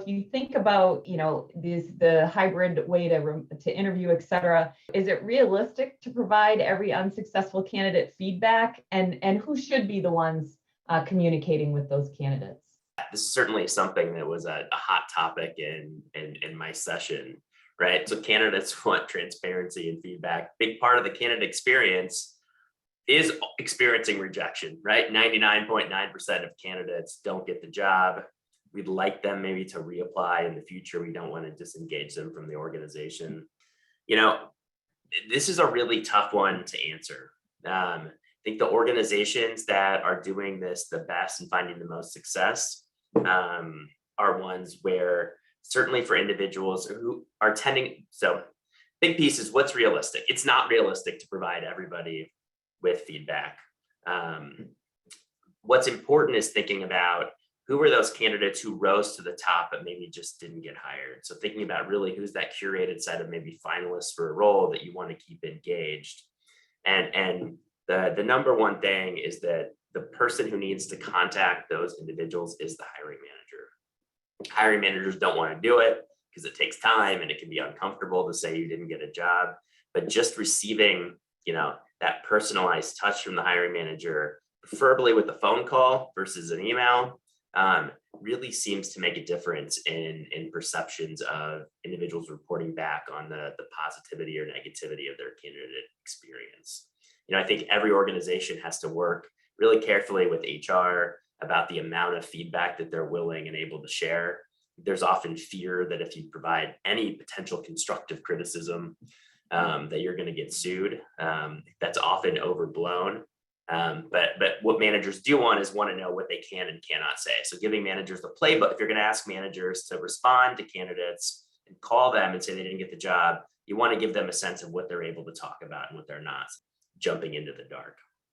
you think about, the hybrid way to interview, et cetera, is it realistic to provide every unsuccessful candidate feedback? And who should be the ones communicating with those candidates? This is certainly something that was a hot topic in my session, right? So candidates want transparency and feedback. Big part of the candidate experience is experiencing rejection, right? 99.9% of candidates don't get the job. We'd like them maybe to reapply in the future. We don't want to disengage them from the organization. This is a really tough one to answer. I think the organizations that are doing this the best and finding the most success are ones where, certainly for individuals who are tending, so big piece is what's realistic. It's not realistic to provide everybody with feedback. What's important is thinking about who are those candidates who rose to the top but maybe just didn't get hired. So thinking about really who's that curated set of maybe finalists for a role that you want to keep engaged. And the number one thing is that the person who needs to contact those individuals is the hiring manager. Hiring managers don't want to do it because it takes time and it can be uncomfortable to say you didn't get a job, but just receiving, that personalized touch from the hiring manager, preferably with a phone call versus an email, really seems to make a difference in perceptions of individuals reporting back on the positivity or negativity of their candidate experience. I think every organization has to work really carefully with HR about the amount of feedback that they're willing and able to share. There's often fear that if you provide any potential constructive criticism, that you're going to get sued. That's often overblown. But what managers do want to know what they can and cannot say. So giving managers the playbook, if you're going to ask managers to respond to candidates and call them and say they didn't get the job, you want to give them a sense of what they're able to talk about and what they're not, jumping into the dark.